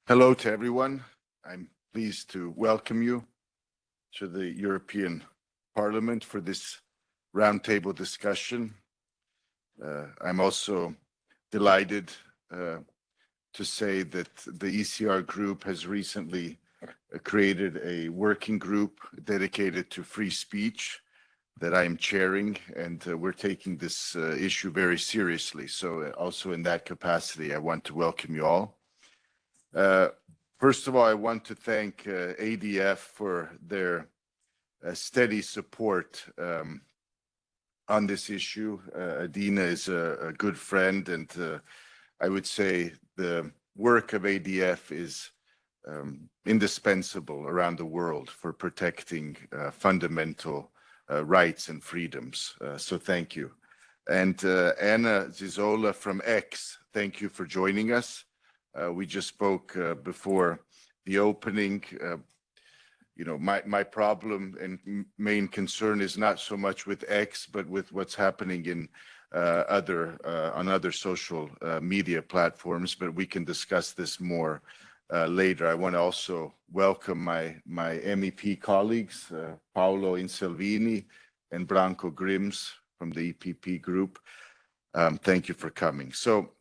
Hello to everyone. I'm pleased to welcome you to the European Parliament for this roundtable discussion. I'm also delighted to say that the ECR group has recently created a working group dedicated to free speech that I am chairing, and we're taking this issue very seriously. So also in that capacity, I want to welcome you all. First of all, I want to thank ADF for their steady support on this issue. Adina is a good friend, and I would say the work of ADF is indispensable around the world for protecting fundamental rights and freedoms. So thank you. And Anna Zizola from X, thank you for joining us. We just spoke before the opening. My problem and main concern is not so much with X, but with what's happening in on other social media platforms. But we can discuss this more later. I want to also welcome my MEP colleagues, Paolo Inselvini and Branko Grims from the EPP group. Thank you for coming. So,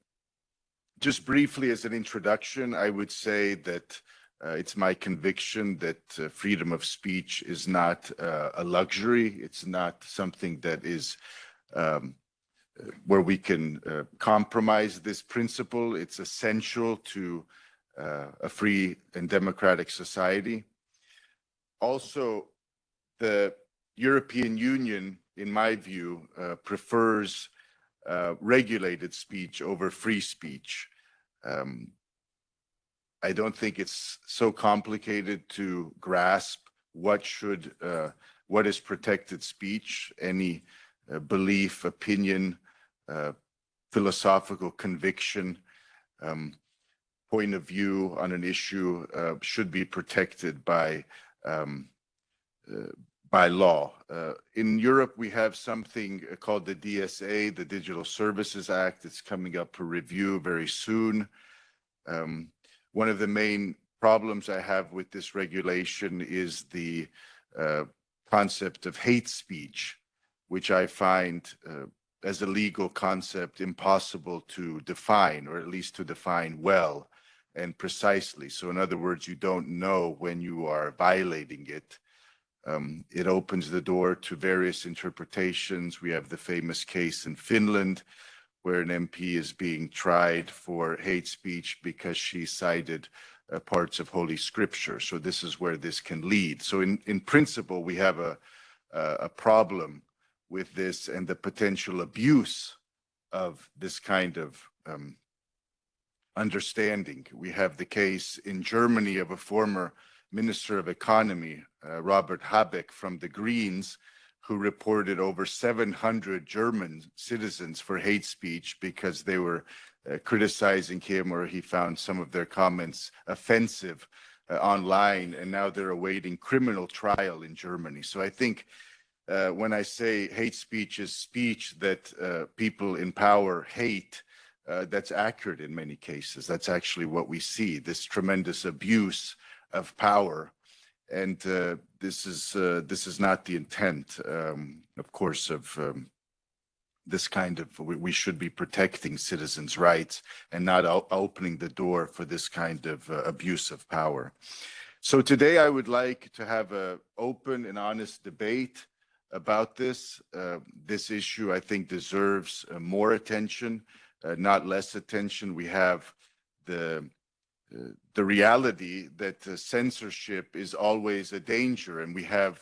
just briefly as an introduction, I would say that it's my conviction that freedom of speech is not a luxury. It's not something that is where we can compromise this principle. It's essential to a free and democratic society. Also, the European Union, in my view, prefers regulated speech over free speech. I don't think it's so complicated to grasp what is protected speech. Any belief, opinion, philosophical conviction, point of view on an issue should be protected by law. In Europe, we have something called the DSA, the Digital Services Act. It's coming up for review very soon. One of the main problems I have with this regulation is the concept of hate speech, which I find as a legal concept impossible to define, or at least to define well and precisely. So in other words, you don't know when you are violating it. It opens the door to various interpretations. We have the famous case in Finland where an MP is being tried for hate speech because she cited parts of Holy Scripture. So this is where this can lead. So in principle, we have a problem with this and the potential abuse of this kind of understanding. We have the case in Germany of a former Minister of Economy, Robert Habeck from the Greens, who reported over 700 German citizens for hate speech because they were criticizing him, or he found some of their comments offensive online, and now they're awaiting criminal trial in Germany. So I think when I say hate speech is speech that people in power hate, that's accurate in many cases. That's actually what we see, this tremendous abuse of power. And this is not the intent, of course, of this kind of, we should be protecting citizens' rights and not opening the door for this kind of abuse of power. So today I would like to have an open and honest debate about this. This issue, I think, deserves more attention, not less attention. We have the reality that censorship is always a danger, and we have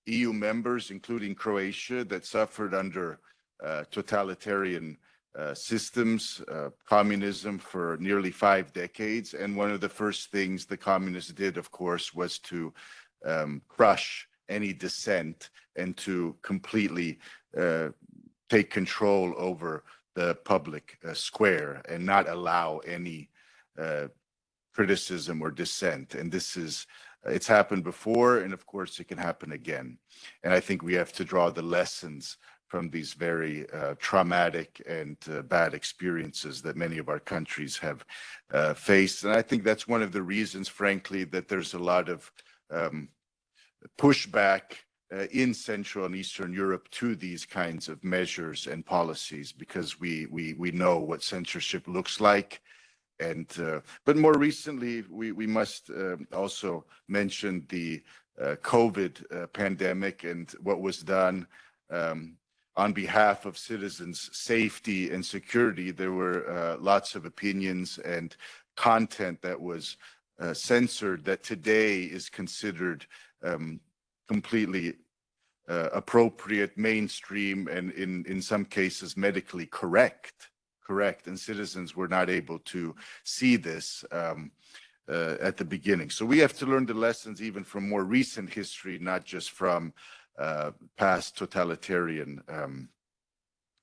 EU members, including Croatia, that suffered under totalitarian systems, communism, for nearly 5 decades. And one of the first things the communists did, of course, was to crush any dissent and to completely take control over the public square and not allow any criticism or dissent. And it's happened before, and of course it can happen again. And I think we have to draw the lessons these very traumatic and bad experiences that many of our countries have faced. And I think that's one of the reasons, frankly, that there's a lot of pushback in Central and Eastern Europe to these kinds of measures and policies, because we know what censorship looks like. And but more recently, we must also mention the COVID pandemic and what was done on behalf of citizens' safety and security. There were lots of opinions and content that was censored that today is considered completely appropriate, mainstream, and in some cases medically correct, and citizens were not able to see this at the beginning. So we have to learn the lessons even from more recent history, not just from past totalitarian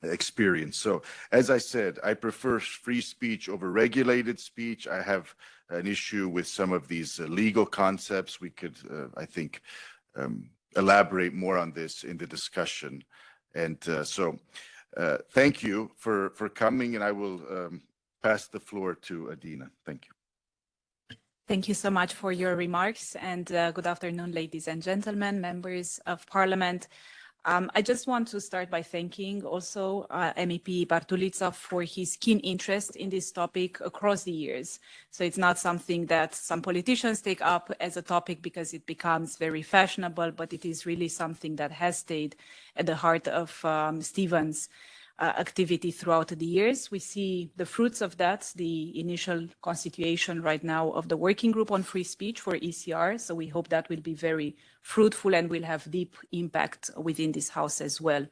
experience. So as I said, I prefer free speech over regulated speech. I have an issue with some of these legal concepts. We could, I think, elaborate more on this in the discussion. And so thank you for coming, and I will pass the floor to Adina. Thank you. Thank you so much for your remarks, and good afternoon, ladies and gentlemen, members of Parliament. I just want to start by thanking also MEP Bartulica for his keen interest in this topic across the years. So it's not something that some politicians take up as a topic because it becomes very fashionable, but it is really something that has stayed at the heart of Stephen's activity throughout the years. We see the fruits of that, the initial constitution right now of the working group on free speech for ECR. So we hope that will be very fruitful and will have deep impact within this House as well.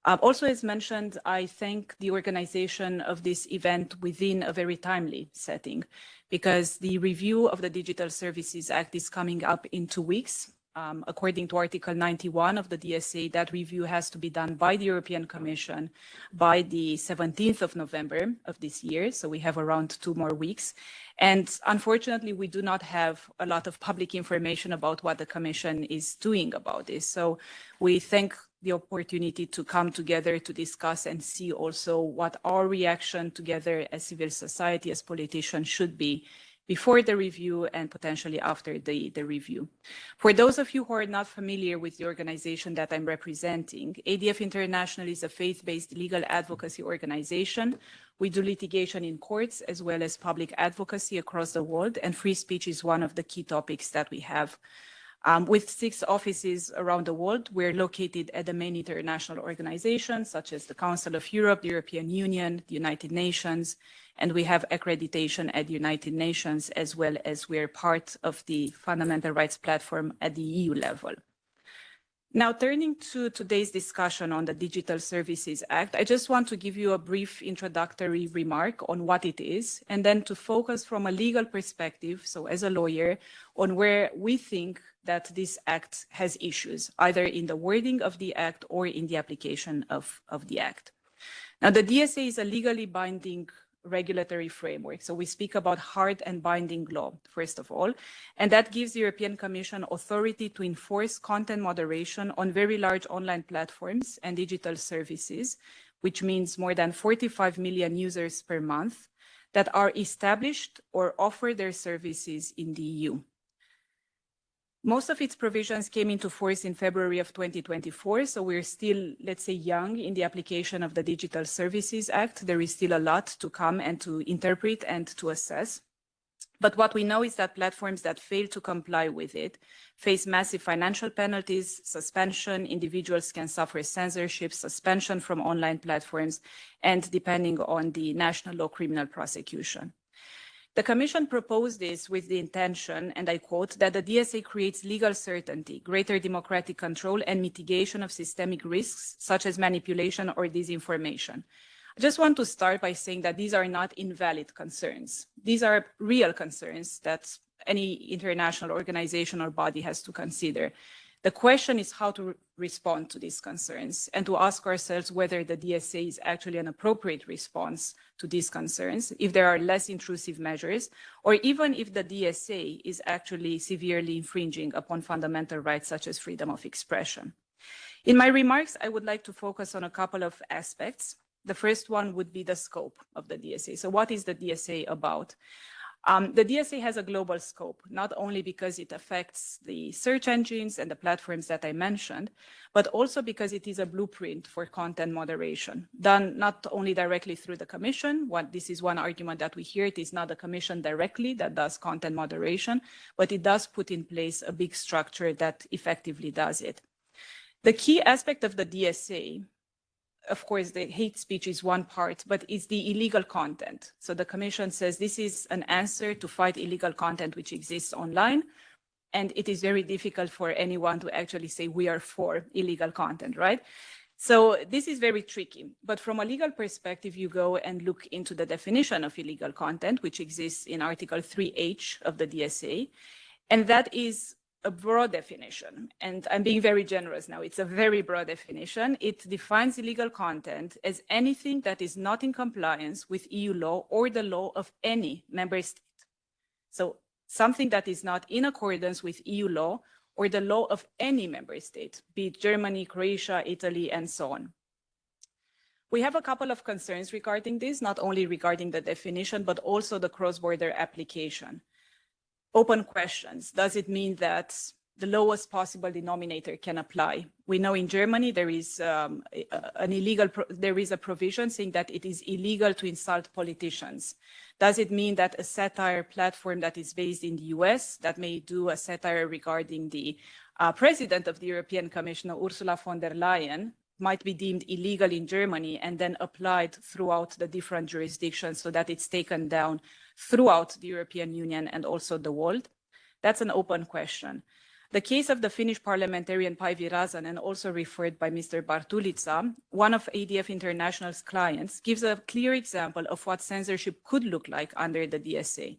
Also, as mentioned, I thank the organization of this event within a very timely setting, because the review of the Digital Services Act is coming up in 2 weeks. According to Article 91 of the DSA, that review has to be done by the European Commission by the 17th of November of this year. So we have around 2 more weeks. And unfortunately, we do not have a lot of public information about what the Commission is doing about this. So we thank the opportunity to come together to discuss and see also what our reaction together as civil society, as politicians should be before the review and potentially after the review. For those of you who are not familiar with the organization that I'm representing, ADF International is a faith-based legal advocacy organization. We do litigation in courts as well as public advocacy across the world, and free speech is one of the key topics that we have. With 6 offices around the world, we're located at the main international organizations such as the Council of Europe, the European Union, the United Nations, and we have accreditation at the United Nations, as well as we're part of the Fundamental Rights Platform at the EU level. Now, turning to today's discussion on the Digital Services Act, I just want to give you a brief introductory remark on what it is, and then to focus from a legal perspective, so as a lawyer, on where we think that this act has issues, either in the wording of the act or in the application of the act. Now, the DSA is a legally binding regulatory framework. So we speak about hard and binding law, first of all, and that gives the European Commission authority to enforce content moderation on very large online platforms and digital services, which means more than 45 million users per month that are established or offer their services in the EU. Most of its provisions came into force in February of 2024, so we're still, let's say, young in the application of the Digital Services Act. There is still a lot to come and to interpret and to assess. But what we know is that platforms that fail to comply with it face massive financial penalties, suspension, individuals can suffer censorship, suspension from online platforms, and depending on the national law, criminal prosecution. The Commission proposed this with the intention, and I quote, that the DSA creates legal certainty, greater democratic control, and mitigation of systemic risks, such as manipulation or disinformation. I just want to start by saying that these are not invalid concerns. These are real concerns that any international organization or body has to consider. The question is how to respond to these concerns and to ask ourselves whether the DSA is actually an appropriate response to these concerns, if there are less intrusive measures, or even if the DSA is actually severely infringing upon fundamental rights such as freedom of expression. In my remarks, I would like to focus on a couple of aspects. The first one would be the scope of the DSA. So what is the DSA about? The DSA has a global scope, not only because it affects the search engines and the platforms that I mentioned, but also because it is a blueprint for content moderation, done not only directly through the Commission. This is one argument that we hear. It is not the Commission directly that does content moderation, but it does put in place a big structure that effectively does it. The key aspect of the DSA, of course, the hate speech is one part, but it's the illegal content. So the Commission says this is an answer to fight illegal content which exists online. And it is very difficult for anyone to actually say we are for illegal content, right? So this is very tricky. But from a legal perspective, you go and look into the definition of illegal content, which exists in Article 3H of the DSA. And that is a broad definition, and I'm being very generous now. It's a very broad definition. It defines illegal content as anything that is not in compliance with EU law or the law of any member state. So something that is not in accordance with EU law or the law of any member state, be it Germany, Croatia, Italy, and so on. We have a couple of concerns regarding this, not only regarding the definition, but also the cross-border application. Open questions. Does it mean that the lowest possible denominator can apply? We know in Germany there is a provision saying that it is illegal to insult politicians. Does it mean that a satire platform that is based in the US that may do a satire regarding the president of the European Commission, Ursula von der Leyen, might be deemed illegal in Germany and then applied throughout the different jurisdictions so that it's taken down throughout the European Union and also the world? That's an open question. The case of the Finnish parliamentarian Päivi Räsänen, also referred by Mr. Bartulica, one of ADF International's clients, gives a clear example of what censorship could look like under the DSA.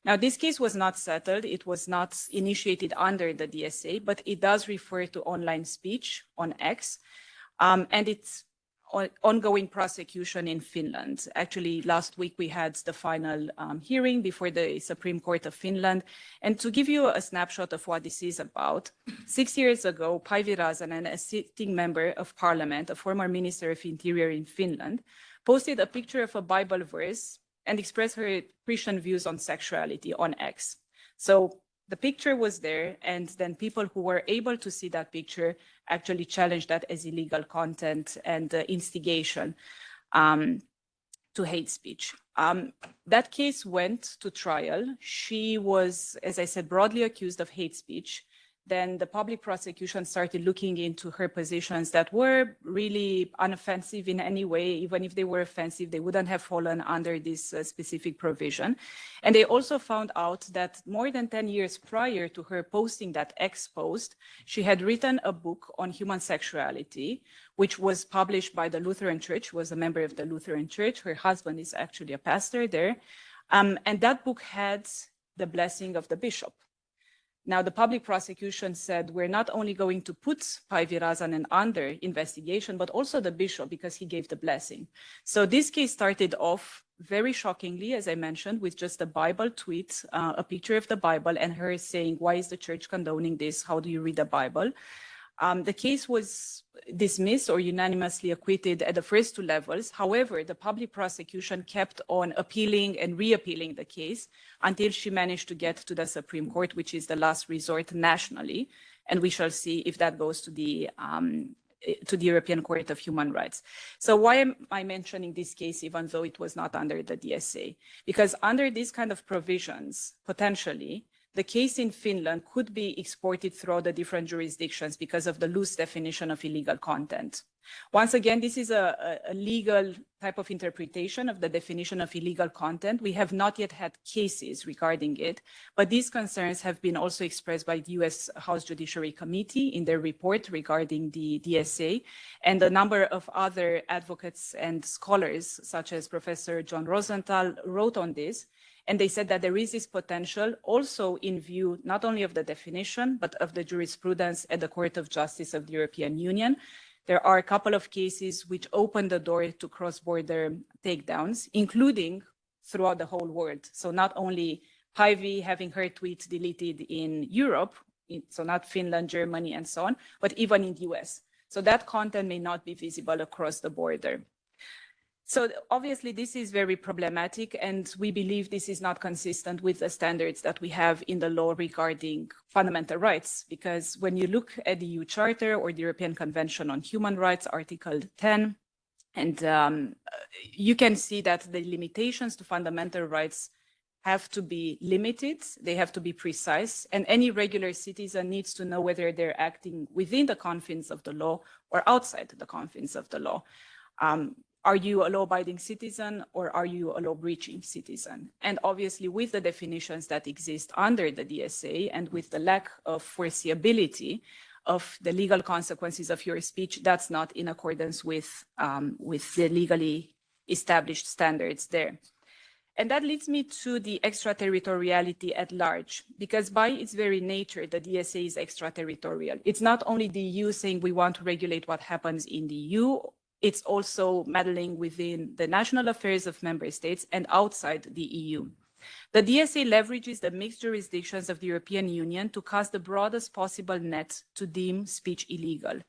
Now, this case was not settled. It was not initiated under the DSA, but it does refer to online speech on X. And it's ongoing prosecution in Finland. Actually, last week we had the final hearing before the Supreme Court of Finland. And to give you a snapshot of what this is about, 6 years ago, Päivi Räsänen, a sitting member of parliament, a former minister of interior in Finland, posted a picture of a Bible verse and expressed her Christian views on sexuality on X. So the picture was there, and then people who were able to see that picture actually challenged that as illegal content and instigation to hate speech. That case went to trial. She was, as I said, broadly accused of hate speech. Then the public prosecution started looking into her positions that were really unoffensive in any way. Even if they were offensive, they wouldn't have fallen under this specific provision. And they also found out that more than 10 years prior to her posting that X post, she had written a book on human sexuality, which was published by the Lutheran Church, was a member of the Lutheran Church. Her husband is actually a pastor there. And that book had the blessing of the bishop. Now, the public prosecution said, we're not only going to put Päivi Räsänen under investigation, but also the bishop, because he gave the blessing. So this case started off very shockingly, as I mentioned, with just a Bible tweet, a picture of the Bible, and her saying, why is the church condoning this? How do you read the Bible? The case was dismissed or unanimously acquitted at the first two levels. However, the public prosecution kept on appealing and reappealing the case until she managed to get to the Supreme Court, which is the last resort nationally. And we shall see if that goes to the European Court of Human Rights. So why am I mentioning this case, even though it was not under the DSA? Because under these kind of provisions, potentially, the case in Finland could be exported throughout the different jurisdictions because of the loose definition of illegal content. Once again, this is a legal type of interpretation of the definition of illegal content. We have not yet had cases regarding it, but these concerns have been also expressed by the US House Judiciary Committee in their report regarding the DSA, and a number of other advocates and scholars, such as Professor John Rosenthal, wrote on this. And they said that there is this potential also in view not only of the definition, but of the jurisprudence at the Court of Justice of the European Union. There are a couple of cases which open the door to cross-border takedowns, including throughout the whole world. So not only Päivi having her tweets deleted in Europe, so not Finland, Germany, and so on, but even in the US. So that content may not be visible across the border. So obviously this is very problematic, and we believe this is not consistent with the standards that we have in the law regarding fundamental rights, because when you look at the EU Charter or the European Convention on Human Rights, Article 10, and you can see that the limitations to fundamental rights have to be limited, they have to be precise, and any regular citizen needs to know whether they're acting within the confines of the law or outside the confines of the law. Are you a law-abiding citizen or are you a law-breaching citizen? And obviously with the definitions that exist under the DSA and with the lack of foreseeability of the legal consequences of your speech, that's not in accordance with the legally established standards there. And that leads me to the extraterritoriality at large, because by its very nature, the DSA is extraterritorial. It's not only the EU saying we want to regulate what happens in the EU, it's also meddling within the national affairs of member states and outside the EU. The DSA leverages the mixed jurisdictions of the European Union to cast the broadest possible net to deem speech illegal.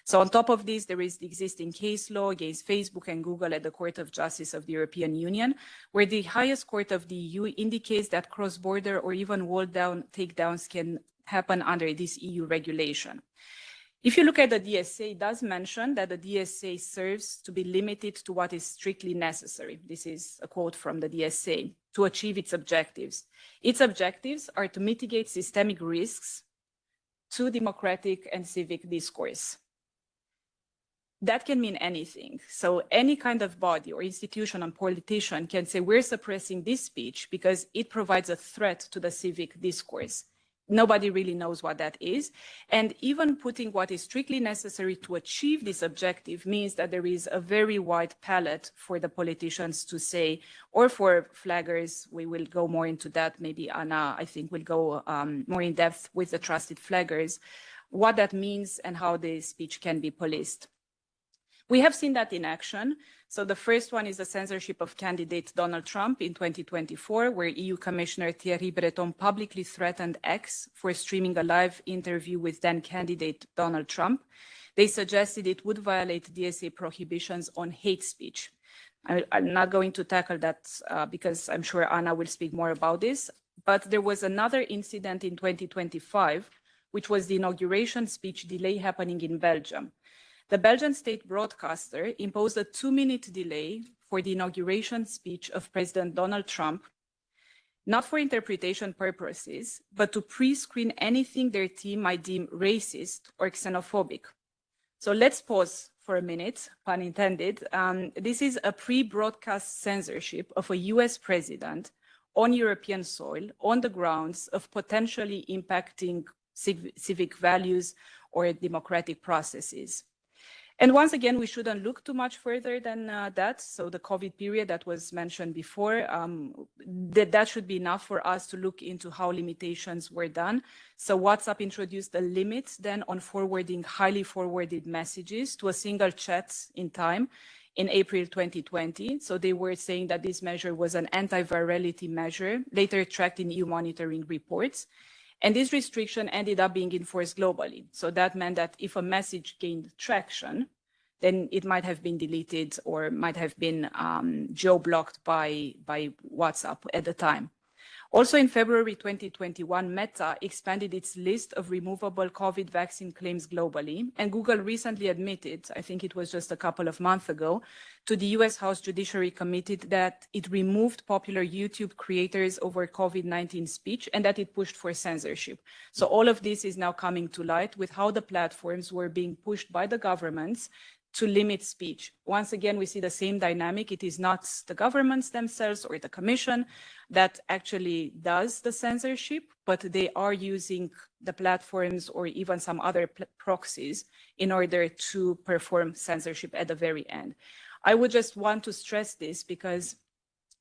So on top of this, there is the existing case law against Facebook and Google at the Court of Justice of the European Union, where the highest court of the EU indicates that cross-border or even wall-down takedowns can happen under this EU regulation. If you look at the DSA, it does mention that the DSA serves to be limited to what is strictly necessary. This is a quote from the DSA, to achieve its objectives. Its objectives are to mitigate systemic risks to democratic and civic discourse. That can mean anything. So any kind of body or institution and politician can say, we're suppressing this speech because it provides a threat to the civic discourse. Nobody really knows what that is. And even putting what is strictly necessary to achieve this objective means that there is a very wide palette for the politicians to say, or for flaggers, we will go more into that. Maybe Anna, I think, will go more in depth with the trusted flaggers, what that means and how the speech can be policed. We have seen that in action. So the first one is the censorship of candidate Donald Trump in 2024, where EU Commissioner Thierry Breton publicly threatened X for streaming a live interview with then candidate Donald Trump. They suggested it would violate DSA prohibitions on hate speech. I'm not going to tackle that because I'm sure Anna will speak more about this. But there was another incident in 2025, which was the inauguration speech delay happening in Belgium. The Belgian state broadcaster imposed a 2-minute delay for the inauguration speech of President Donald Trump, not for interpretation purposes, but to pre-screen anything their team might deem racist or xenophobic. So let's pause for a minute, pun intended. This is a pre-broadcast censorship of a US president on European soil on the grounds of potentially impacting civic values or democratic processes. And once again, we shouldn't look too much further than that. So the COVID period that was mentioned before, that should be enough for us to look into how limitations were done. So WhatsApp introduced a limit then on forwarding highly forwarded messages to a single chat in time in April 2020. So they were saying that this measure was an anti-virality measure, later tracked in EU monitoring reports. And this restriction ended up being enforced globally. So that meant that if a message gained traction, then it might have been deleted or might have been geo-blocked by WhatsApp at the time. Also in February 2021, Meta expanded its list of removable COVID vaccine claims globally. And Google recently admitted, I think it was just a couple of months ago, to the US House Judiciary Committee that it removed popular YouTube creators over COVID-19 speech and that it pushed for censorship. So all of this is now coming to light with how the platforms were being pushed by the governments to limit speech. Once again, we see the same dynamic. It is not the governments themselves or the commission that actually does the censorship, but they are using the platforms or even some other proxies in order to perform censorship at the very end. I would just want to stress this because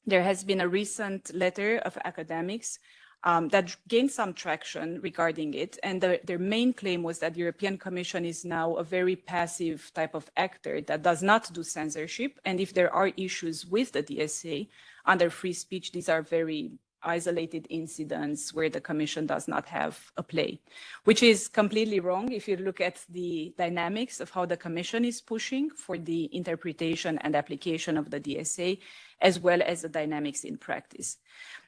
there has been a recent letter of academics that gained some traction regarding it. And their main claim was that the European Commission is now a very passive type of actor that does not do censorship. And if there are issues with the DSA under free speech, these are very isolated incidents where the Commission does not have a play, which is completely wrong if you look at the dynamics of how the Commission is pushing for the interpretation and application of the DSA, as well as the dynamics in practice.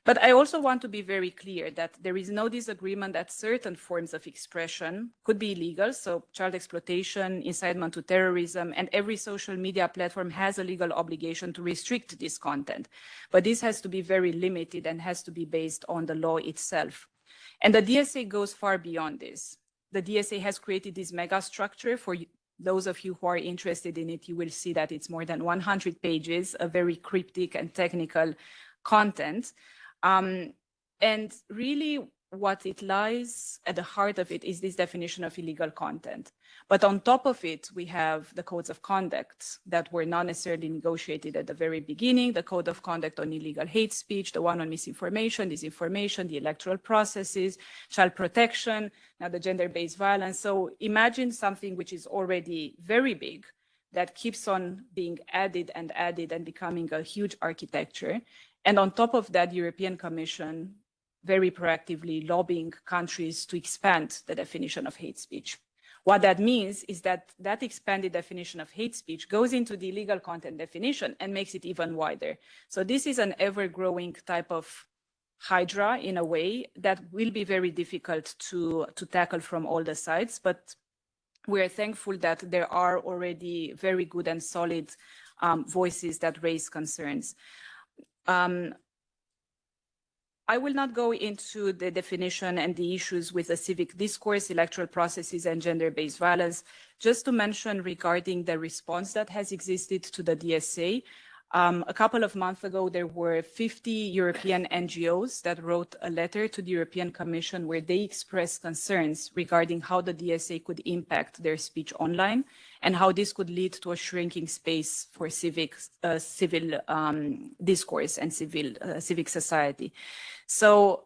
But I also want to be very clear that there is no disagreement that certain forms of expression could be illegal. So child exploitation, incitement to terrorism, and every social media platform has a legal obligation to restrict this content. But this has to be very limited and has to be based on the law itself. And the DSA goes far beyond this. The DSA has created this mega structure. For those of you who are interested in it, you will see that it's more than 100 pages of very cryptic and technical content. And really what it lies at the heart of it is this definition of illegal content. But on top of it, we have the codes of conduct that were not necessarily negotiated at the very beginning, the code of conduct on illegal hate speech, the one on misinformation, disinformation, the electoral processes, child protection, now the gender-based violence. So imagine something which is already very big that keeps on being added and becoming a huge architecture. And on top of that, the European Commission very proactively lobbying countries to expand the definition of hate speech. What that means is that that expanded definition of hate speech goes into the illegal content definition and makes it even wider. So this is an ever-growing type of hydra in a way that will be very difficult to tackle from all the sides, but we're thankful that there are already very good and solid voices that raise concerns. I will not go into the definition and the issues with the civic discourse, electoral processes, and gender-based violence. Just to mention regarding the response that has existed to the DSA, a couple of months ago, there were 50 European NGOs that wrote a letter to the European Commission where they expressed concerns regarding how the DSA could impact their speech online and how this could lead to a shrinking space for civil discourse and civic society. So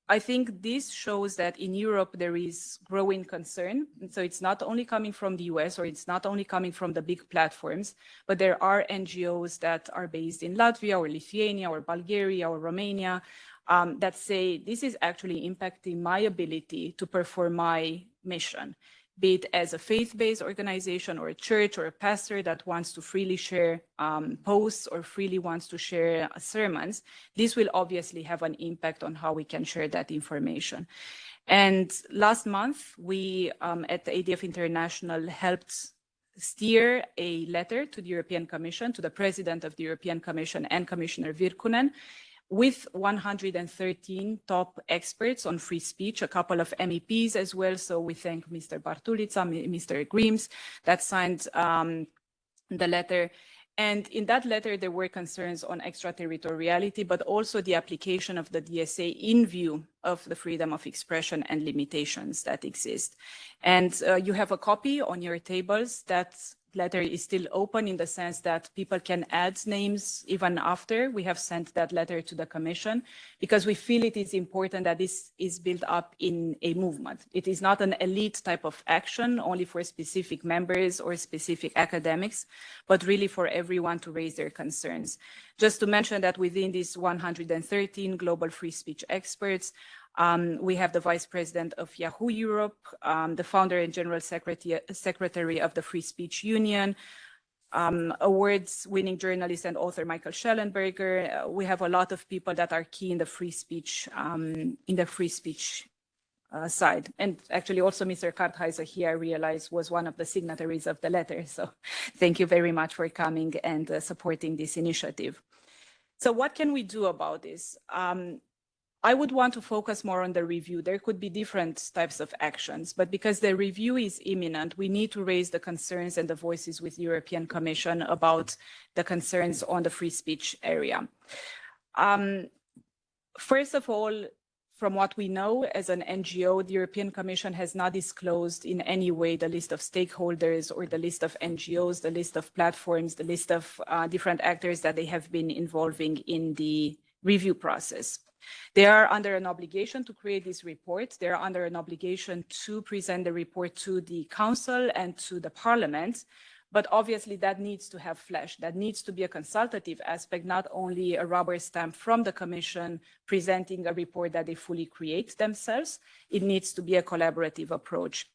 I think this shows that in Europe there is growing concern. And so it's not only coming from the US or it's not only coming from the big platforms, but there are NGOs that are based in Latvia or Lithuania or Bulgaria or Romania that say this is actually impacting my ability to perform my mission, be it as a faith-based organization or a church or a pastor that wants to freely share posts or freely wants to share sermons. This will obviously have an impact on how we can share that information. And last month, we at the ADF International helped steer a letter to the European Commission, to the President of the European Commission and Commissioner Virkkunen, with 113 top experts on free speech, a couple of MEPs as well. So we thank Mr. Bartulica, Mr. Grims that signed the letter. And in that letter, there were concerns on extraterritoriality, but also the application of the DSA in view of the freedom of expression and limitations that exist. And you have a copy on your tables. That letter is still open in the sense that people can add names even after we have sent that letter to the Commission, because we feel it is important that this is built up in a movement. It is not an elite type of action only for specific members or specific academics, but really for everyone to raise their concerns. Just to mention that within these 113 global free speech experts, we have the Vice President of Yahoo Europe, the founder and General Secretary of the Free Speech Union, awards-winning journalist and author Michael Schellenberger. We have a lot of people that are key in the free speech side. And actually also Mr. Kartheiser here, I realized, was one of the signatories of the letter. So thank you very much for coming and supporting this initiative. So what can we do about this? I would want to focus more on the review. There could be different types of actions, but because the review is imminent, we need to raise the concerns and the voices with the European Commission about the concerns on the free speech area. First of all, from what we know as an NGO, the European Commission has not disclosed in any way the list of stakeholders or the list of NGOs, the list of platforms, the list of different actors that they have been involving in the review process. They are under an obligation to create this report. They are under an obligation to present the report to the Council and to the Parliament. But obviously that needs to have flesh. That needs to be a consultative aspect, not only a rubber stamp from the Commission presenting a report that they fully create themselves. It needs to be a collaborative approach.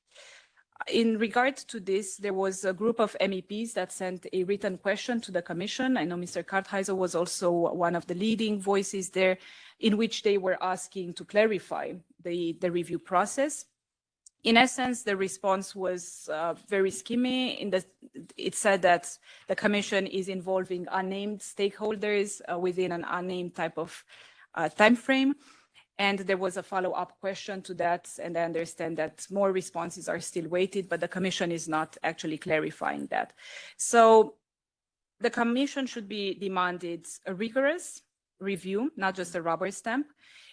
In regard to this, there was a group of MEPs that sent a written question to the Commission. I know Mr. Kartheiser was also one of the leading voices there, in which they were asking to clarify the review process. In essence, the response was very skimmy. It said that the Commission is involving unnamed stakeholders within an unnamed type of time frame. And there was a follow-up question to that, and I understand that more responses are still waited, but the Commission is not actually clarifying that. So the Commission should be demanded a rigorous review, not just a rubber stamp.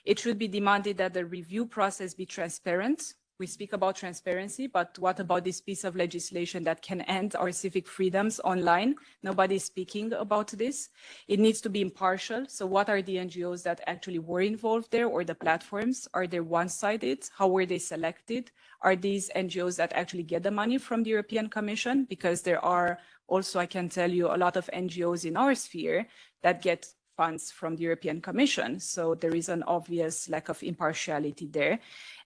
It should be demanded that the review process be transparent. We speak about transparency, but what about this piece of legislation that can end our civic freedoms online? Nobody's speaking about this. It needs to be impartial. So what are the NGOs that actually were involved there, or the platforms? Are they one-sided? How were they selected? Are these NGOs that actually get the money from the European Commission? Because there are also, I can tell you, a lot of NGOs in our sphere that get funds from the European Commission. So there is an obvious lack of impartiality there.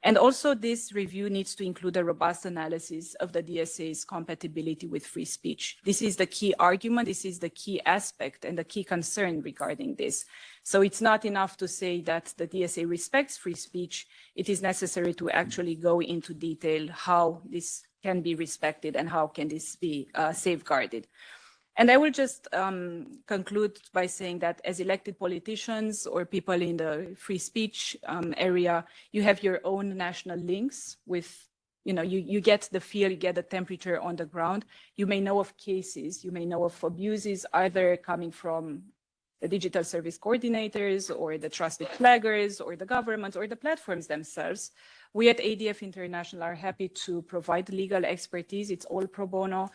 And also this review needs to include a robust analysis of the DSA's compatibility with free speech. This is the key argument. This is the key aspect and the key concern regarding this. So it's not enough to say that the DSA respects free speech. It is necessary to actually go into detail how this can be respected and how can this be safeguarded. And I will just conclude by saying that as elected politicians or people in the free speech area, you have your own national links with, you get the feel, you get the temperature on the ground. You may know of cases, you may know of abuses either coming from the digital service coordinators or the trusted flaggers or the government or the platforms themselves. We at ADF International are happy to provide legal expertise. It's all pro bono.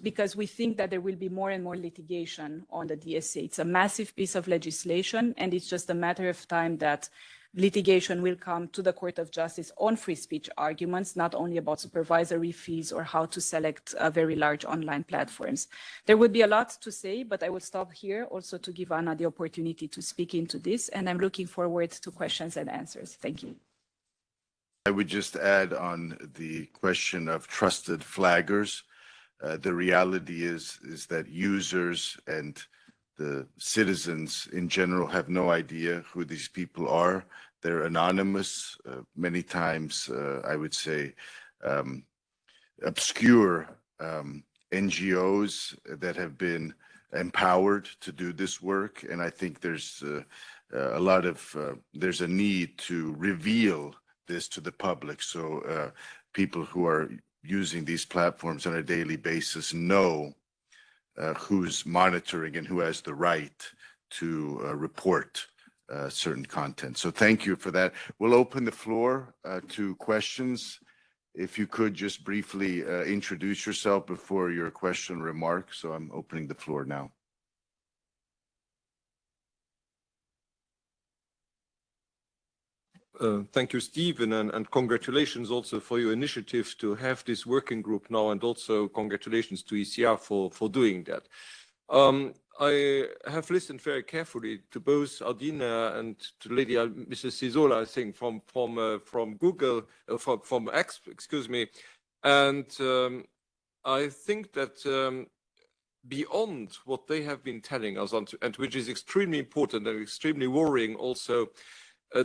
Because we think that there will be more and more litigation on the DSA. It's a massive piece of legislation, and it's just a matter of time that litigation will come to the Court of Justice on free speech arguments, not only about supervisory fees or how to select very large online platforms. There would be a lot to say, but I will stop here also to give Anna the opportunity to speak into this, and I'm looking forward to questions and answers. Thank you. I would just add on the question of trusted flaggers. The reality is that users and the citizens in general have no idea who these people are. They're anonymous, many times, I would say, obscure NGOs that have been empowered to do this work. And I think there's there's a need to reveal this to the public, so people who are using these platforms on a daily basis know who's monitoring and who has the right to report certain content. So thank you for that. We'll open the floor to questions. If you could just briefly introduce yourself before your question or remark. So I'm opening the floor now. Thank you, Stephen, and congratulations also for your initiative to have this working group now, and also congratulations to ECR for doing that. I have listened very carefully to both Ardina and to Lady Mrs. Sisola, I think, from Google, from X, excuse me, and I think that beyond what they have been telling us, and which is extremely important and extremely worrying also,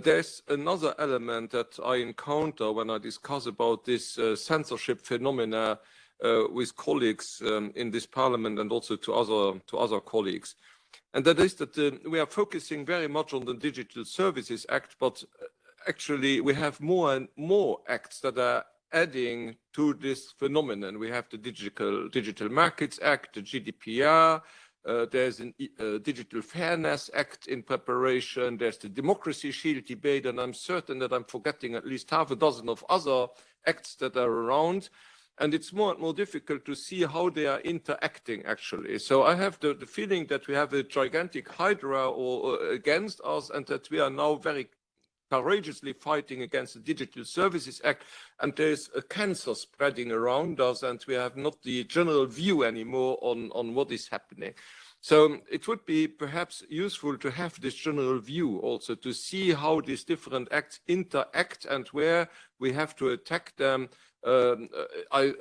there's another element that I encounter when I discuss about this censorship phenomena with colleagues in this parliament and also to other colleagues. And that is that we are focusing very much on the Digital Services Act, but actually we have more and more acts that are adding to this phenomenon. We have the Digital Markets Act, the GDPR, there's a Digital Fairness Act in preparation, there's the Democracy Shield debate, and I'm certain that I'm forgetting at least half a dozen of other acts that are around. And it's more and more difficult to see how they are interacting, actually. So I have the feeling that we have a gigantic hydra against us, and that we are now very courageously fighting against the Digital Services Act, and there's a cancer spreading around us, and we have not the general view anymore on what is happening. So it would be perhaps useful to have this general view also, to see how these different acts interact and where we have to attack them. I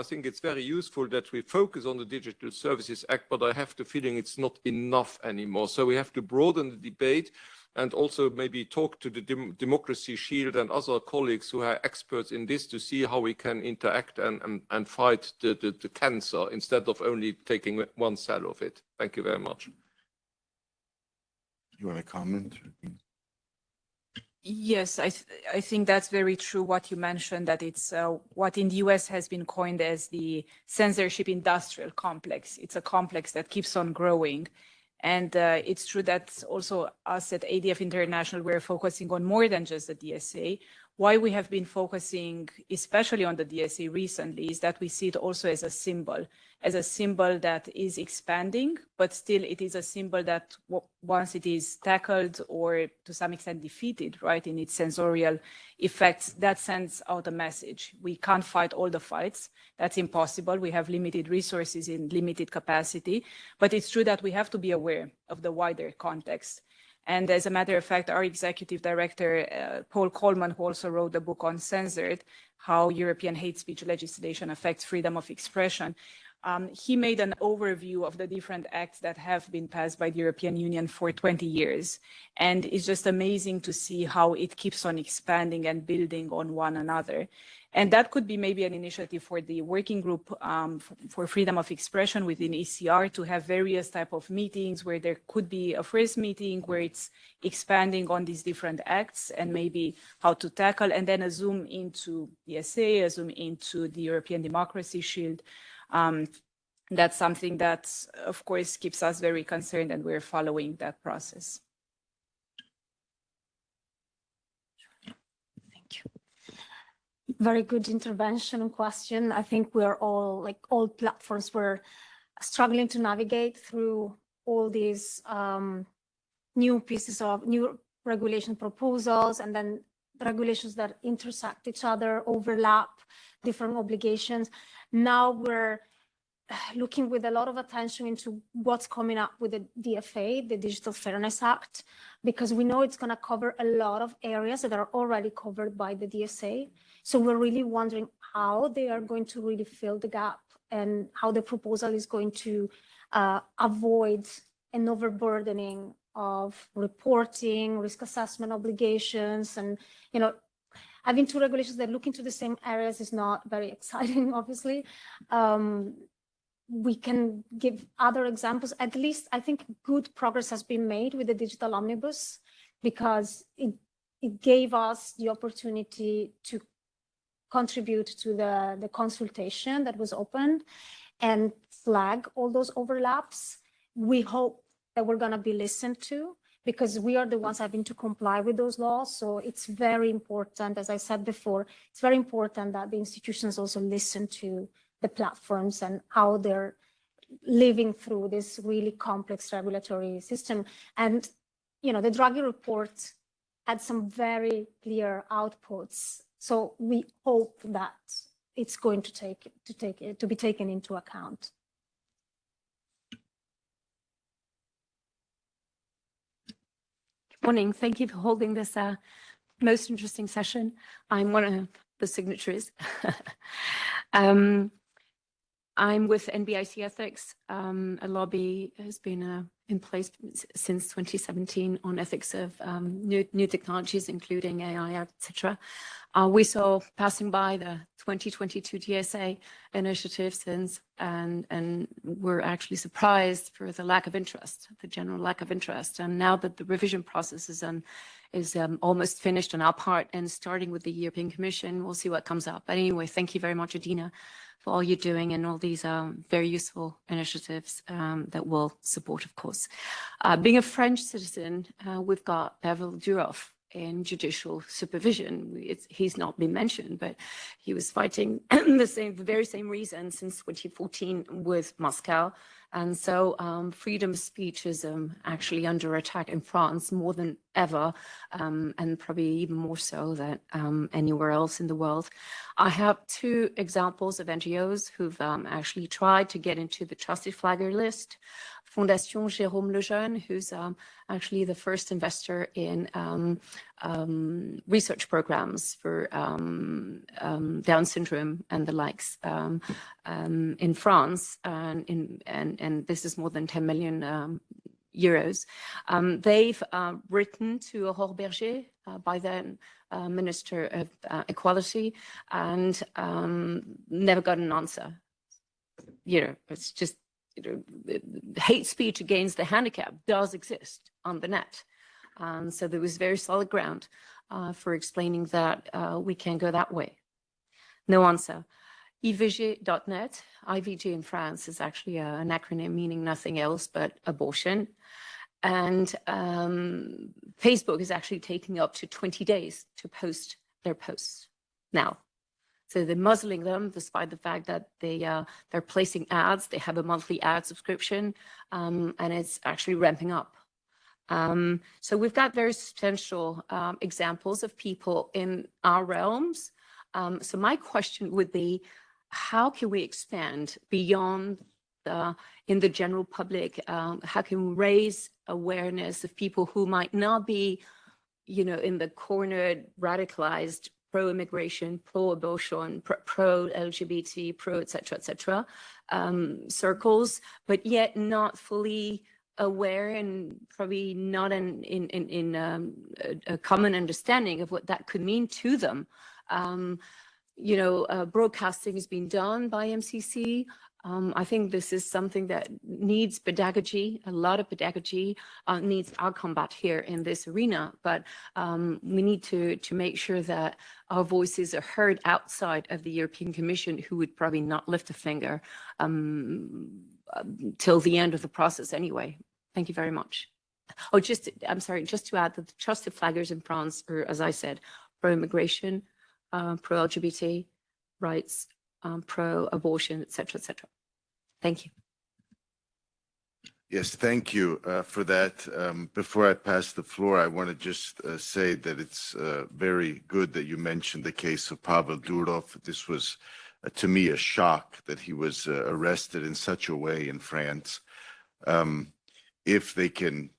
think it's very useful that we focus on the Digital Services Act, but I have the feeling it's not enough anymore. So we have to broaden the debate and also maybe talk to the Democracy Shield and other colleagues who are experts in this to see how we can interact and fight the cancer instead of only taking one cell of it. Thank you very much. You want to comment? Yes, I think that's very true what you mentioned, that it's what in the US has been coined as the censorship industrial complex. It's a complex that keeps on growing. And it's true that also us at ADF International, we're focusing on more than just the DSA. Why we have been focusing especially on the DSA recently is that we see it also as a symbol that is expanding, but still it is a symbol that once it is tackled or to some extent defeated, right, in its sensorial effects, that sends out a message. We can't fight all the fights. That's impossible. We have limited resources in limited capacity, but it's true that we have to be aware of the wider context. And as a matter of fact, our executive director, Paul Coleman, who also wrote the book on Censored, How European Hate Speech Legislation Affects Freedom of Expression, he made an overview of the different acts that have been passed by the European Union for 20 years. And it's just amazing to see how it keeps on expanding and building on one another. And that could be maybe an initiative for the working group for freedom of expression within ECR to have various type of meetings where there could be a first meeting where it's expanding on these different acts and maybe how to tackle, and then a zoom into DSA, a zoom into the European Democracy Shield. That's something that, of course, keeps us very concerned, and we're following that process. Very good intervention and question. I think we're all, like all platforms, we're struggling to navigate through all these new pieces of new regulation proposals, and then regulations that intersect each other, overlap, different obligations. Now we're looking with a lot of attention into what's coming up with the DFA, the Digital Fairness Act, because we know it's going to cover a lot of areas that are already covered by the DSA. So we're really wondering how they are going to really fill the gap and how the proposal is going to avoid an overburdening of reporting, risk assessment obligations. And, you know, having two regulations that look into the same areas is not very exciting, obviously. We can give other examples. At least I think good progress has been made with the Digital Omnibus, because it gave us the opportunity to contribute to the consultation that was opened and flag all those overlaps. We hope that we're going to be listened to, because we are the ones having to comply with those laws. So it's very important, as I said before, it's very important that the institutions also listen to the platforms and how they're living through this really complex regulatory system. And, you know, the Draghi report had some very clear outputs. So we hope that it's going to be taken into account. Good morning. Thank you for holding this most interesting session. I'm one of the signatories. I'm with NBIC Ethics. A lobby has been in place since 2017 on ethics of new technologies, including AI, etc. We saw passing by the 2022 DSA initiatives, and we're actually surprised for the lack of interest, the general lack of interest. And now that the revision process is almost finished on our part and starting with the European Commission, we'll see what comes up. But anyway, thank you very much, Adina, for all you're doing and all these very useful initiatives that we'll support, of course. Being a French citizen, we've got Pavel Durov in judicial supervision. He's not been mentioned, but he was fighting the very same reason since 2014 with Moscow. And so freedom of speech is actually under attack in France more than ever, and probably even more so than anywhere else in the world. I have two examples of NGOs who've actually tried to get into the trusted flagger list. Fondation Jérôme Lejeune, who's actually the first investor in research programs for Down syndrome and the likes in France, and this is more than 10 million euros. They've written to Aurore Berger, by then Minister of Equality, and never got an answer. You know, it's just, hate speech against the handicap does exist on the net. So there was very solid ground for explaining that we can go that way. No answer. IVG.net, IVG in France is actually an acronym meaning nothing else but abortion. And Facebook is actually taking up to 20 days to post their posts now. So they're muzzling them, despite the fact that they're placing ads. They have a monthly ad subscription, and it's actually ramping up. So we've got very substantial examples of people in our realms. So my question would be, how can we expand beyond in the general public? How can we raise awareness of people who might not be, in the cornered, radicalized, pro-immigration, pro-abortion, pro-LGBT, et cetera, circles, but yet not fully aware and probably not in a common understanding of what that could mean to them. Broadcasting has been done by MCC. I think this is something that needs pedagogy, a lot of pedagogy, needs our combat here in this arena, but we need to make sure that our voices are heard outside of the European Commission, who would probably not lift a finger till the end of the process anyway. Thank you very much. Oh, just to add that the trusted flaggers in France are, as I said, pro-immigration, pro-LGBT rights, pro-abortion, et cetera, et cetera. Thank you. Yes, thank you for that. Before I pass the floor, I want to just say that it's very good that you mentioned the case of Pavel Durov. This was, to me, a shock that he was arrested in such a way in France. If they can,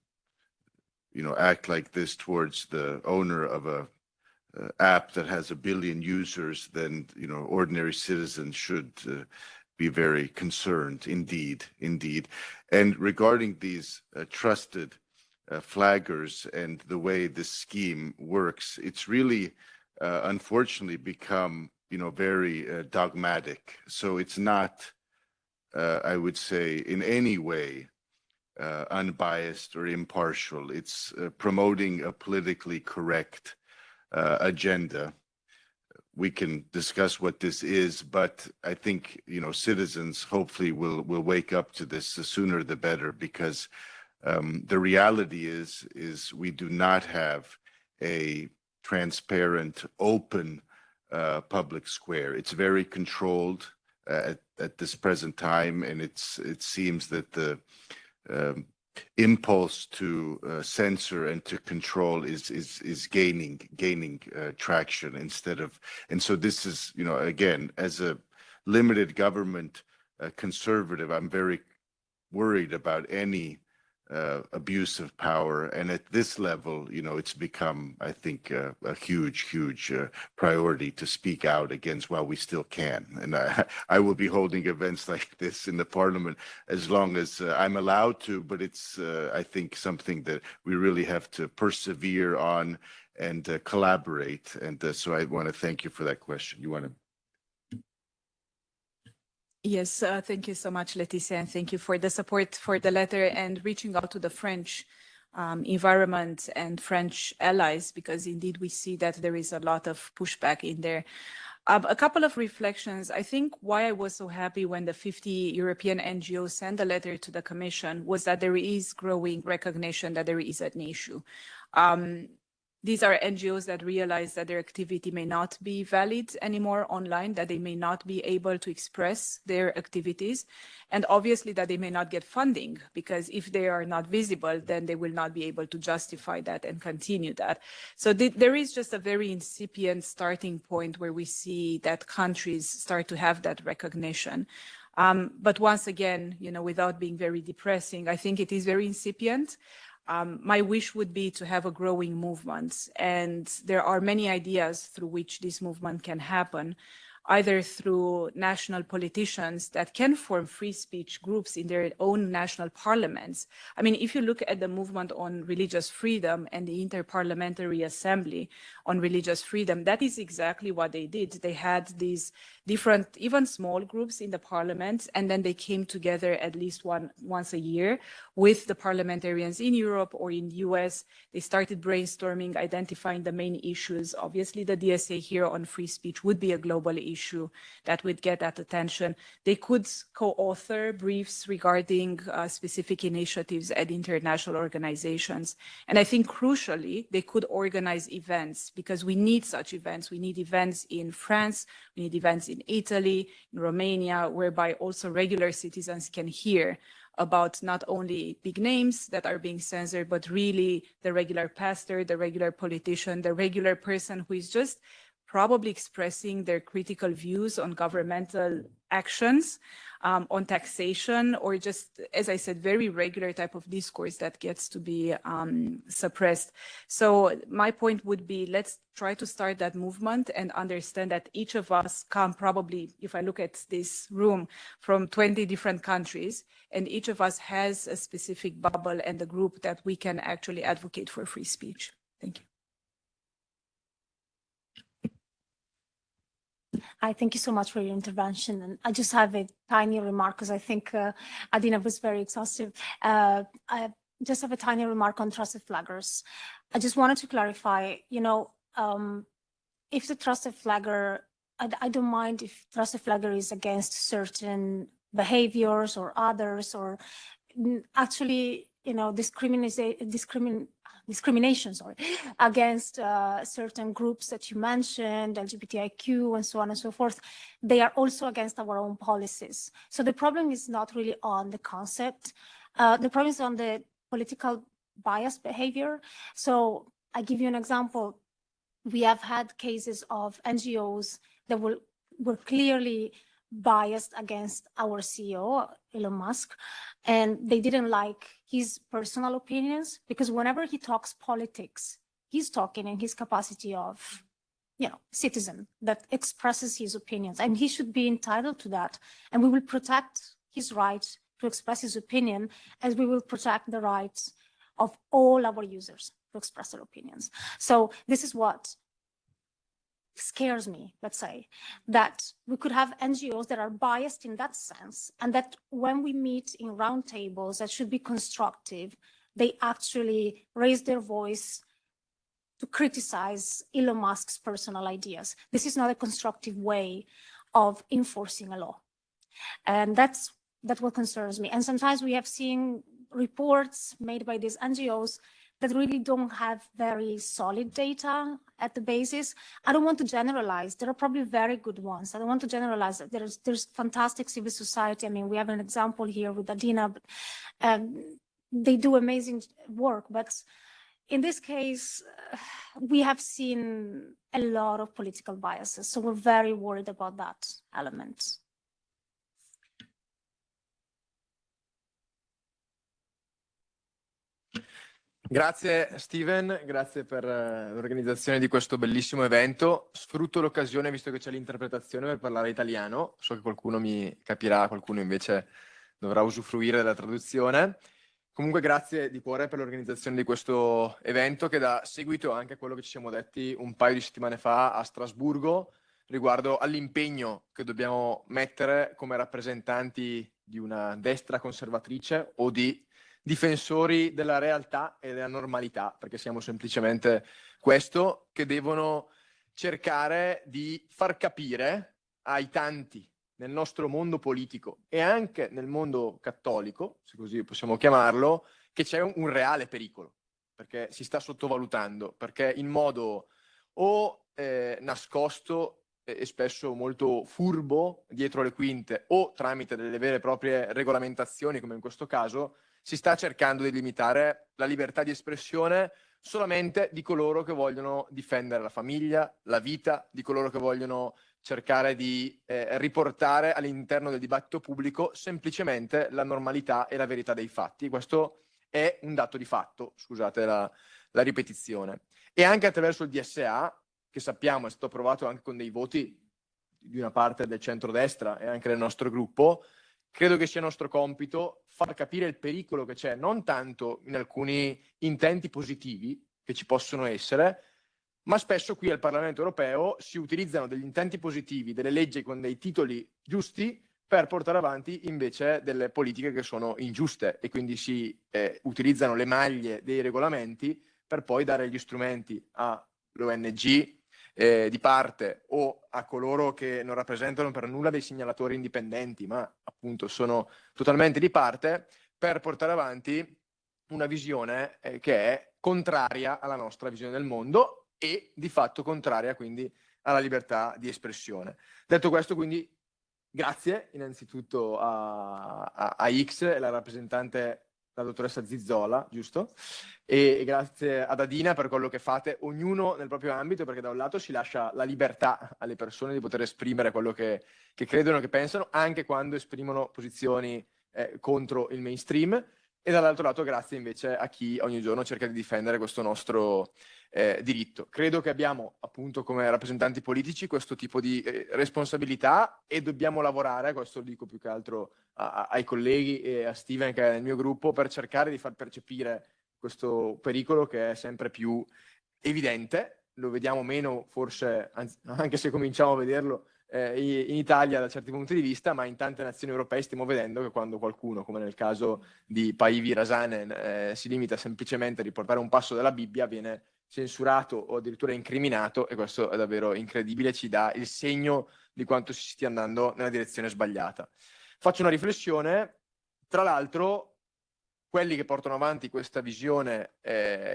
act like this towards the owner of a app that has 1 billion users, then ordinary citizens should be very concerned indeed. And regarding these trusted flaggers and the way this scheme works, it's really unfortunately become very dogmatic. So it's not I would say in any way unbiased or impartial. It's promoting a politically correct agenda. We can discuss what this is, but I think citizens hopefully will wake up to this. The sooner the better, because the reality is we do not have a transparent, open public square. It's very controlled at this present time, and it seems that the impulse to censor and to control is gaining traction instead of, and so this is again, as a limited government conservative, I'm very worried about any abuse of power, and at this level it's become, I think, a huge priority to speak out against while we still can. And I will be holding events like this in the parliament as long as I'm allowed to, but it's I think something that we really have to persevere on and collaborate, and so I want to thank you for that question. You want to? Yes, thank you so much, Laetitia, and thank you for the support for the letter and reaching out to the French environment and French allies, because indeed we see that there is a lot of pushback in there. A couple of reflections. I think why I was so happy when the 50 European NGOs sent a letter to the Commission was that there is growing recognition that there is an issue. These are NGOs that realize that their activity may not be valid anymore online, that they may not be able to express their activities, and obviously that they may not get funding, because if they are not visible, then they will not be able to justify that and continue that. So there is just a very incipient starting point where we see that countries start to have that recognition. But once again, without being very depressing, I think it is very incipient. My wish would be to have a growing movement, and there are many ideas through which this movement can happen, either through national politicians that can form free speech groups in their own national parliaments. I mean, if you look at the movement on religious freedom and the Interparliamentary Assembly on religious freedom, that is exactly what they did. They had these different, even small groups in the parliament, and then they came together at least once a year with the parliamentarians in Europe or in the US. They started brainstorming, identifying the main issues. Obviously, the DSA here on free speech would be a global issue that would get that attention. They could co-author briefs regarding specific initiatives at international organizations. And I think crucially, they could organize events, because we need such events. We need events in France, we need events in Italy, in Romania, whereby also regular citizens can hear about not only big names that are being censored, but really the regular pastor, the regular politician, the regular person who is just probably expressing their critical views on governmental actions, on taxation, or just, as I said, very regular type of discourse that gets to be suppressed. So my point would be, let's try to start that movement and understand that each of us come probably, if I look at this room, from 20 different countries, and each of us has a specific bubble and a group that we can actually advocate for free speech. Thank you. I thank you so much for your intervention. And I just have a tiny remark, because I think Adina was very exhaustive. I just have a tiny remark on trusted flaggers. I just wanted to clarify, if the trusted flagger, I don't mind if trusted flagger is against certain behaviors or others, or actually, discrimination, against certain groups that you mentioned, LGBTIQ and so on and so forth. They are also against our own policies. So the problem is not really on the concept. The problem is on the political bias behavior. So I give you an example. We have had cases of NGOs that were clearly biased against our CEO, Elon Musk, and they didn't like his personal opinions, because whenever he talks politics, he's talking in his capacity of, citizen that expresses his opinions, and he should be entitled to that. And we will protect his right to express his opinion, as we will protect the rights of all our users to express their opinions. So this is what scares me, let's say, that we could have NGOs that are biased in that sense, and that when we meet in roundtables that should be constructive, they actually raise their voice to criticize Elon Musk's personal ideas. This is not a constructive way of enforcing a law. And that's what concerns me. And sometimes we have seen reports made by these NGOs that really don't have very solid data at the basis. I don't want to generalize. There are probably very good ones. I don't want to generalize. There's fantastic civil society. I mean, we have an example here with Adina, but they do amazing work. But in this case, we have seen a lot of political biases. So we're very worried about that element. Grazie Steven, grazie per l'organizzazione di questo bellissimo evento. Sfrutto l'occasione, visto che c'è l'interpretazione, per parlare italiano. So che qualcuno mi capirà, qualcuno invece dovrà usufruire della traduzione. Comunque grazie di cuore per l'organizzazione di questo evento, che dà seguito anche a quello che ci siamo detti un paio di settimane fa a Strasburgo, riguardo all'impegno che dobbiamo mettere come rappresentanti di una destra conservatrice o di difensori della realtà e della normalità, perché siamo semplicemente questo, che devono cercare di far capire ai tanti nel nostro mondo politico e anche nel mondo cattolico, se così possiamo chiamarlo, che c'è un reale pericolo. perché si sta sottovalutando, perché in modo o nascosto e spesso molto furbo dietro le quinte o tramite delle vere e proprie regolamentazioni, come in questo caso, si sta cercando di limitare la libertà di espressione solamente di coloro che vogliono difendere la famiglia, la vita, di coloro che vogliono cercare di riportare all'interno del dibattito pubblico semplicemente la normalità e la verità dei fatti. Questo è un dato di fatto, scusate la ripetizione. E anche attraverso il DSA, che sappiamo è stato approvato anche con dei voti di una parte del centrodestra e anche del nostro gruppo, credo che sia nostro compito far capire il pericolo che c'è, non tanto in alcuni intenti positivi che ci possono essere, ma spesso qui al Parlamento europeo si utilizzano degli intenti positivi, delle leggi con dei titoli giusti per portare avanti invece delle politiche che sono ingiuste e quindi si utilizzano le maglie dei regolamenti per poi dare gli strumenti all'ONG di parte o a coloro che non rappresentano per nulla dei segnalatori indipendenti, ma appunto sono totalmente di parte, per portare avanti una visione che è contraria alla nostra visione del mondo e di fatto contraria quindi alla libertà di espressione. Detto questo, quindi grazie innanzitutto a X e la rappresentante, la dottoressa Zizzola, giusto? E grazie ad Adina per quello che fate, ognuno nel proprio ambito, perché da un lato si lascia la libertà alle persone di poter esprimere quello che credono, che pensano, anche quando esprimono posizioni contro il mainstream, e dall'altro lato grazie invece a chi ogni giorno cerca di difendere questo nostro diritto. Credo che abbiamo appunto come rappresentanti politici questo tipo di responsabilità e dobbiamo lavorare, questo lo dico più che altro ai colleghi e a Steven che è nel mio gruppo, per cercare di far percepire questo pericolo che è sempre più evidente, lo vediamo meno forse, anche se cominciamo a vederlo in Italia da certi punti di vista, ma in tante nazioni europee stiamo vedendo che quando qualcuno, come nel caso di Päivi Räsänen, si limita semplicemente a riportare un passo della Bibbia, viene censurato o addirittura incriminato, e questo è davvero incredibile, ci dà il segno di quanto si stia andando nella direzione sbagliata. Faccio una riflessione, tra l'altro quelli che portano avanti questa visione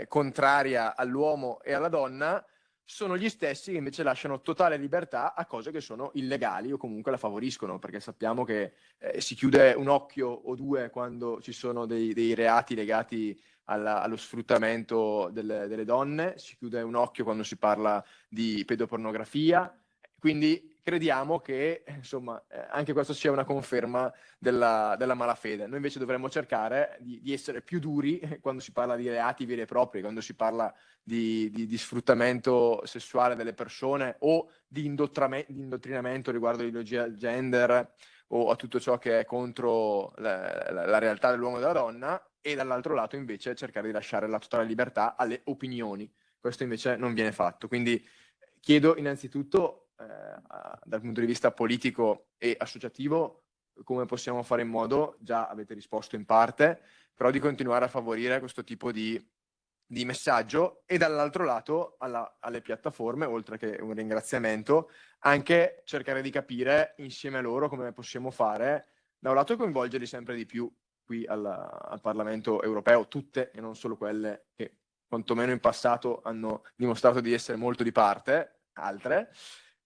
contraria all'uomo e alla donna sono gli stessi che invece lasciano totale libertà a cose che sono illegali o comunque la favoriscono, perché sappiamo che si chiude un occhio o due quando ci sono dei reati legati allo sfruttamento delle donne, si chiude un occhio quando si parla di pedopornografia, quindi crediamo che insomma anche questo sia una conferma della malafede. Noi invece dovremmo cercare di essere più duri quando si parla di reati veri e propri, quando si parla di sfruttamento sessuale delle persone o di indottrinamento riguardo all'ideologia gender o a tutto ciò che è contro la realtà dell'uomo e della donna, e dall'altro lato invece cercare di lasciare la totale libertà alle opinioni. Questo invece non viene fatto. Quindi chiedo innanzitutto dal punto di vista politico e associativo come possiamo fare in modo, già avete risposto in parte, però di continuare a favorire questo tipo di messaggio, e dall'altro lato alle piattaforme, oltre che un ringraziamento, anche cercare di capire insieme a loro come possiamo fare, da un lato coinvolgerli sempre di più qui al Parlamento europeo, tutte e non solo quelle che quantomeno in passato hanno dimostrato di essere molto di parte, altre,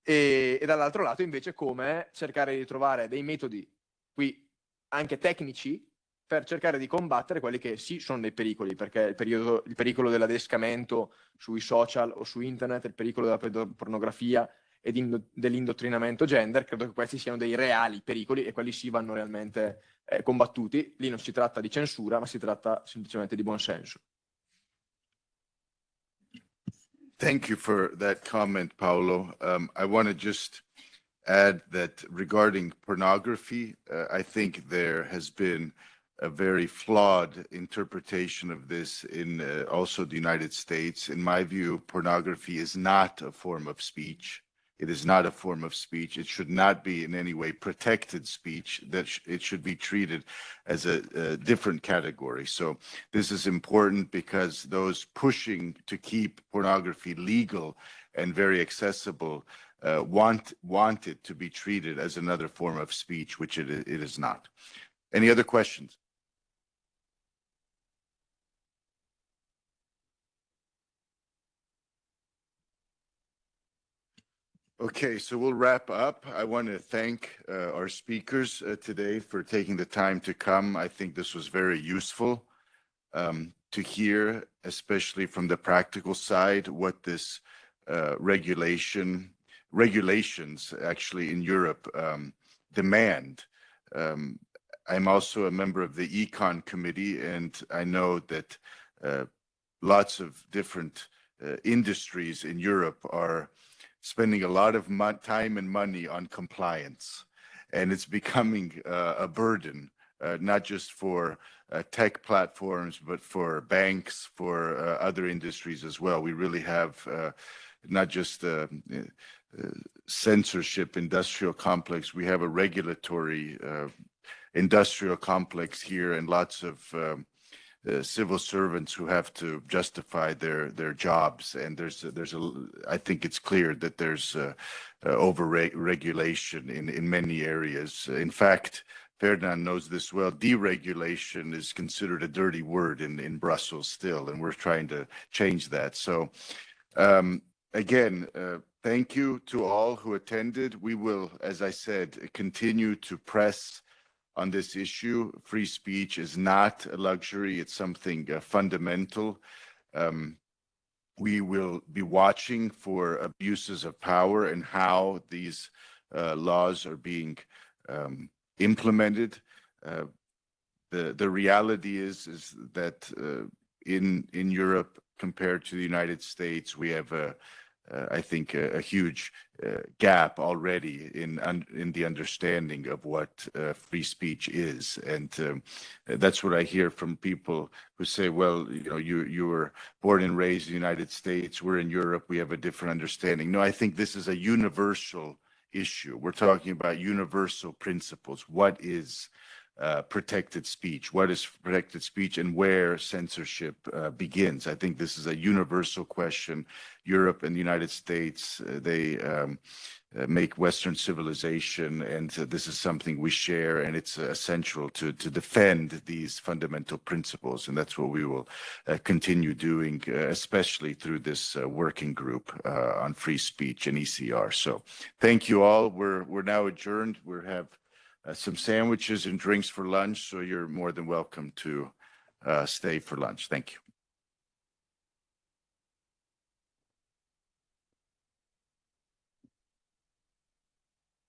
e dall'altro lato invece come cercare di trovare dei metodi qui anche tecnici per cercare di combattere quelli che sì sono dei pericoli, perché il pericolo dell'adescamento sui social o su internet, il pericolo della pedopornografia e dell'indottrinamento gender, credo che questi siano dei reali pericoli e quelli sì vanno realmente combattuti. Lì non si tratta di censura, ma si tratta semplicemente di buonsenso. Thank you for that comment, Paolo. I want to just add that regarding pornography, I think there has been a very flawed interpretation of this in also the United States. In my view, pornography is not a form of speech. It is not a form of speech. It should not be in any way protected speech. That it should be treated as a different category. So this is important because those pushing to keep pornography legal and very accessible want it to be treated as another form of speech, which it is not. Any other questions? Okay, so we'll wrap up. I want to thank our speakers today for taking the time to come. I think this was very useful to hear, especially from the practical side, what this regulations actually in Europe demand. I'm also a member of the Econ Committee, and I know that lots of different industries in Europe are spending a lot of time and money on compliance, and it's becoming a burden, not just for tech platforms, but for banks, for other industries as well. We really have not just censorship industrial complex, we have a regulatory industrial complex here, and lots of civil servants who have to justify their jobs, and I think it's clear that there's over regulation in many areas. In fact, Ferdinand knows this well. Deregulation is considered a dirty word in Brussels still, and we're trying to change that. So again, thank you to all who attended. We will, as I said, continue to press on this issue. Free speech is not a luxury, it's something fundamental. We will be watching for abuses of power and how these laws are being implemented. The reality is that in Europe, compared to the United States, we have I think a huge gap already in the understanding of what free speech is, and that's what I hear from people who say, "Well, you were born and raised in the United States. We're in Europe. We have a different understanding." No, I think this is a universal issue. We're talking about universal principles. What is protected speech? What is protected speech, and where censorship begins? I think this is a universal question. Europe and the United States, they make Western civilization, and this is something we share, and it's essential to defend these fundamental principles, and that's what we will continue doing, especially through this working group on free speech and ECR. So thank you all. We're now adjourned. We have some sandwiches and drinks for lunch, so you're more than welcome to stay for lunch. Thank you.